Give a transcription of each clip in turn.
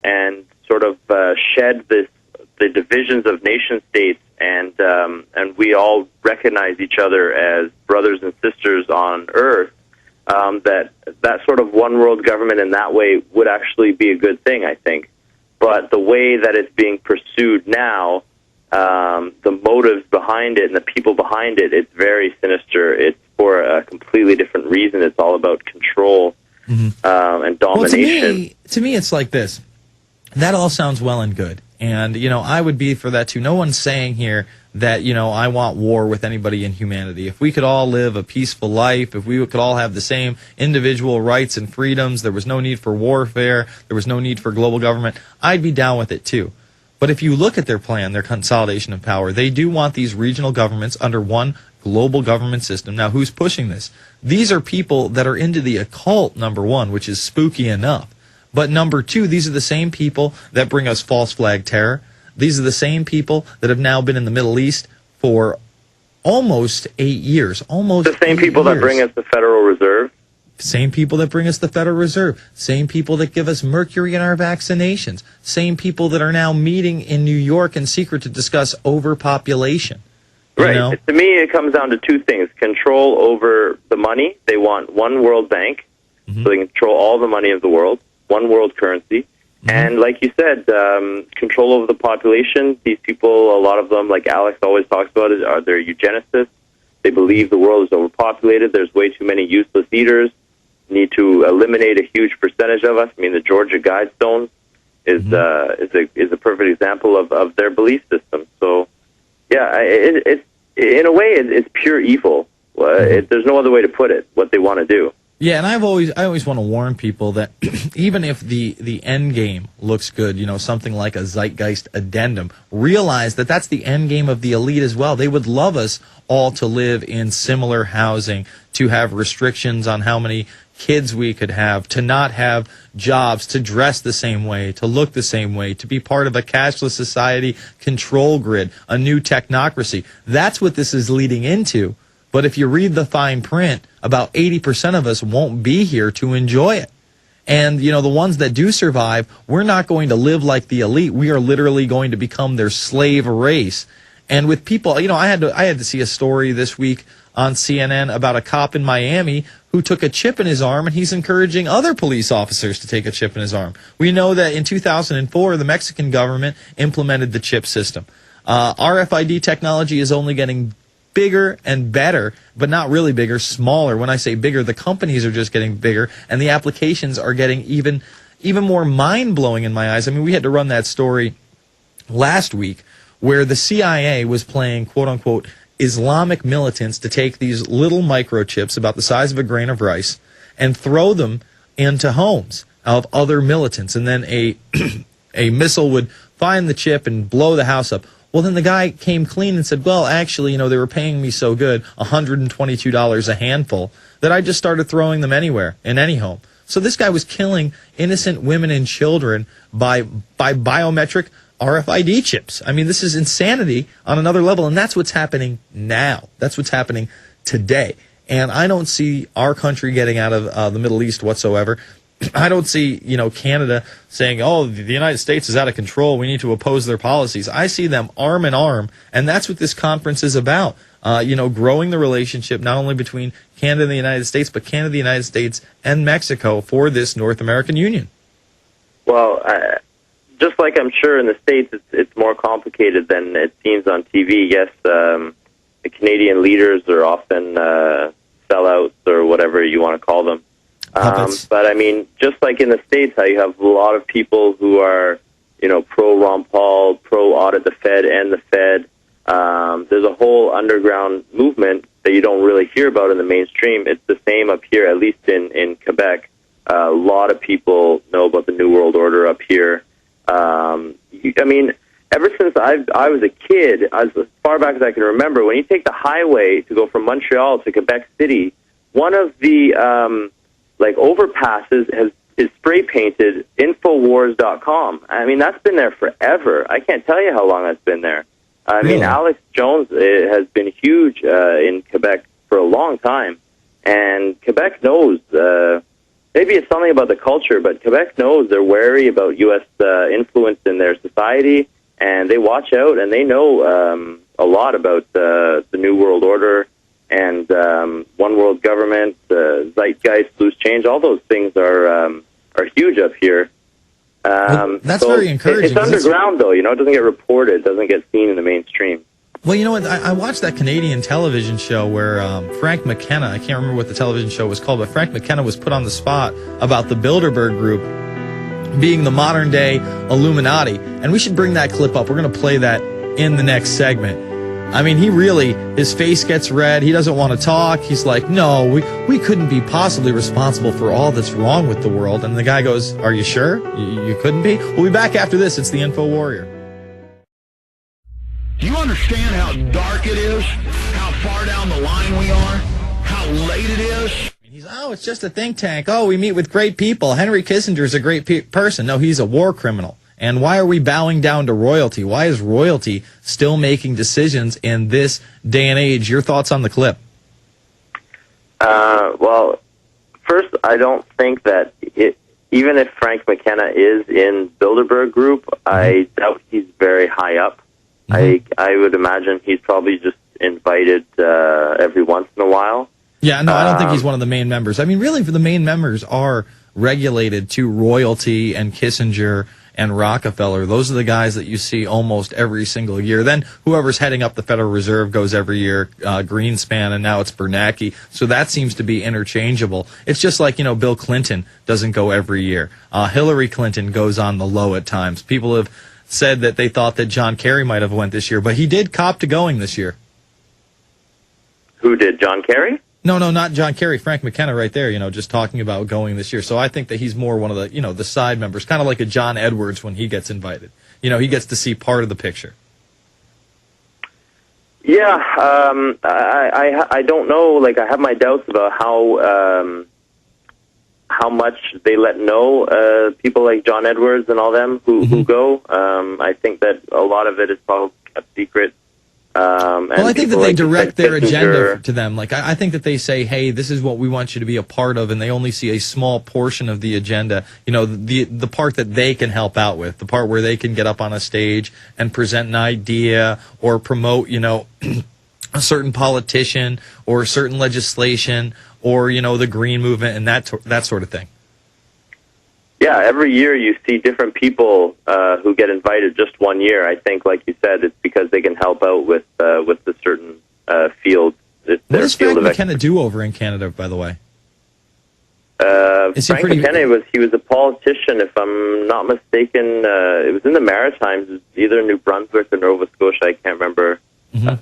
and sort of shed the divisions of nation states, and we all recognize each other as brothers and sisters on Earth. That sort of one world government in that way would actually be a good thing, I think. But the way that it's being pursued now, the motives behind it and the people behind it, it's very sinister. It's for a completely different reason. It's all about control and domination. Well, to me, it's like this. That all sounds well and good. And, I would be for that too. No one's saying here that, I want war with anybody in humanity. If we could all live a peaceful life, if we could all have the same individual rights and freedoms, there was no need for warfare, there was no need for global government, I'd be down with it too. But if you look at their plan, their consolidation of power, they do want these regional governments under one global government system. Now, who's pushing this? These are people that are into the occult, number one, which is spooky enough. But number two, these are the same people that bring us false flag terror. These are the same people that have now been in the Middle East for almost 8 years. Almost the same people that bring us the Federal Reserve. Same people that bring us the Federal Reserve. Same people that give us mercury in our vaccinations. Same people that are now meeting in New York in secret to discuss overpopulation. Right. To me, it comes down to two things. Control over the money. They want one world bank, so they control all the money of the world, one world currency. And like you said, control over the population. These people, a lot of them, like Alex always talks about it, they're eugenicists. They believe the world is overpopulated. There's way too many useless eaters. Need to eliminate a huge percentage of us. I mean, the Georgia Guidestones is a perfect example of their belief system. So, yeah, it's in a way it's pure evil. There's no other way to put it. What they want to do. Yeah, and I always want to warn people that even if the end game looks good, something like a zeitgeist addendum, realize that that's the end game of the elite as well. They would love us all to live in similar housing, to have restrictions on how many kids we could have, to not have jobs, to dress the same way, to look the same way, to be part of a cashless society control grid, a new technocracy. That's what this is leading into. But if you read the fine print, about 80% of us won't be here to enjoy it. And, the ones that do survive, we're not going to live like the elite. We are literally going to become their slave race. And with people, I had to see a story this week on CNN about a cop in Miami who took a chip in his arm, and he's encouraging other police officers to take a chip in his arm. We know that in 2004, the Mexican government implemented the chip system. RFID technology is only getting bigger and better, but not really bigger, smaller. When I say bigger, the companies are just getting bigger, and the applications are getting even more mind-blowing in my eyes. I mean, we had to run that story last week where the CIA was playing, quote-unquote, Islamic militants to take these little microchips about the size of a grain of rice and throw them into homes of other militants, and then a missile would find the chip and blow the house up. Well, then the guy came clean and said, well, actually, they were paying me so good, $122 a handful, that I just started throwing them anywhere, in any home. So this guy was killing innocent women and children by biometric RFID chips. I mean, this is insanity on another level, and that's what's happening now. That's what's happening today. And I don't see our country getting out of the Middle East whatsoever. I don't see, Canada saying, oh, the United States is out of control, we need to oppose their policies. I see them arm in arm, and that's what this conference is about. Growing the relationship not only between Canada and the United States, but Canada, the United States, and Mexico for this North American Union. Well, just like I'm sure in the States it's more complicated than it seems on TV. Yes, the Canadian leaders are often sellouts or whatever you want to call them. But I mean, just like in the States, how you have a lot of people who are, pro Ron Paul, pro audit the Fed and the Fed. There's a whole underground movement that you don't really hear about in the mainstream. It's the same up here, at least in Quebec. A lot of people know about the New World Order up here. I mean, ever since I was a kid, as far back as I can remember, when you take the highway to go from Montreal to Quebec City, one of the overpasses is spray painted INFOWARRIOR.com. I mean, that's been there forever. I can't tell you how long that's been there. I mean, Alex Jones has been huge in Quebec for a long time, and Quebec knows maybe it's something about the culture, but Quebec knows they're wary about U.S. Influence in their society, and they watch out, and they know a lot about the New World Order and one world government, zeitgeist, loose change. All those things are huge up here. That's so very encouraging. It's underground, though. It doesn't get reported, doesn't get seen in the mainstream. Well, you know what? I watched that Canadian television show where Frank McKenna, I can't remember what the television show was called, but Frank McKenna was put on the spot about the Bilderberg Group being the modern-day Illuminati. And we should bring that clip up. We're going to play that in the next segment. I mean, his face gets red. He doesn't want to talk. He's like, no, we couldn't be possibly responsible for all that's wrong with the world. And the guy goes, are you sure? You couldn't be? We'll be back after this. It's the Info Warrior. Do you understand how dark it is? How far down the line we are? How late it is? It's just a think tank. Oh, we meet with great people. Henry Kissinger's a great person. No, he's a war criminal. And why are we bowing down to royalty? Why is royalty still making decisions in this day and age? Your thoughts on the clip? Well, first, I don't think that even if Frank McKenna is in Bilderberg Group, I doubt he's very high up. I would imagine he's probably just invited every once in a while. Yeah, no, I don't think he's one of the main members. I mean, really, the main members are regulated to royalty and Kissinger and Rockefeller. Those are the guys that you see almost every single year. Then whoever's heading up the Federal Reserve goes every year, Greenspan, and now it's Bernanke. So that seems to be interchangeable. It's just like, Bill Clinton doesn't go every year. Hillary Clinton goes on the low at times. People have said that they thought that John Kerry might have went this year, but he did cop to going this year. Who did, John Kerry? No, not John Kerry. Frank McKenna right there, just talking about going this year. So I think that he's more one of the, the side members, kind of like a John Edwards when he gets invited. He gets to see part of the picture. Yeah, I don't know. Like, I have my doubts about how much they let know people like John Edwards and all them who go. I think that a lot of it is probably kept secret. Well, I think that they direct their agenda to them. Like, I think that they say, hey, this is what we want you to be a part of, and they only see a small portion of the agenda. The part that they can help out with, the part where they can get up on a stage and present an idea or promote, a certain politician or certain legislation or, the green movement and that sort of thing. Yeah, every year you see different people who get invited just one year. I think, like you said, it's because they can help out with the certain field. What does Frank McKenna do over in Canada, by the way? Frank McKenna he was a politician, if I'm not mistaken. It was in the Maritimes, it was either New Brunswick or Nova Scotia. I can't remember.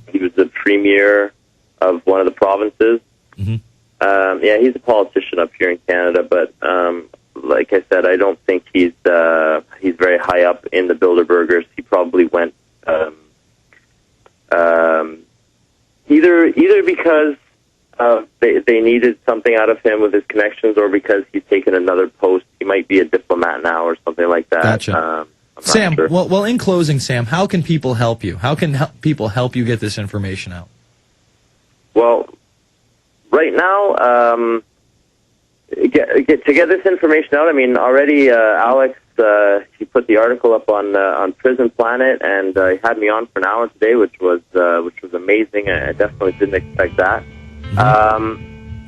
He was the premier of one of the provinces. Yeah, he's a politician up here in Canada, but like I said, I don't think he's very high up in the Bilderbergers. He probably went either because they needed something out of him with his connections, or because he's taken another post. He might be a diplomat now or something like that. Gotcha. Sam, sure. well, in closing, Sam, how can people help you? How can people help you get this information out? Well, right now, to get this information out, I mean, already Alex, he put the article up on Prison Planet, and he had me on for an hour today, which was amazing. I definitely didn't expect that.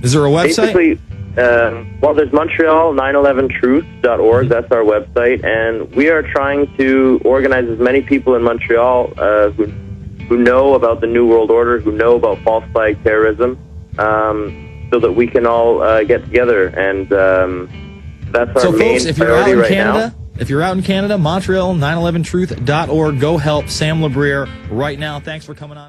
Is there a website? Basically, well, there's Montreal 911truth.org. That's our website, and we are trying to organize as many people in Montreal who know about the New World Order, who know about false flag terrorism, so that we can all get together, and that's our main priority right now. If you're out in Canada, Montreal 911truth.org. Go help Sam Labrier right now. Thanks for coming on.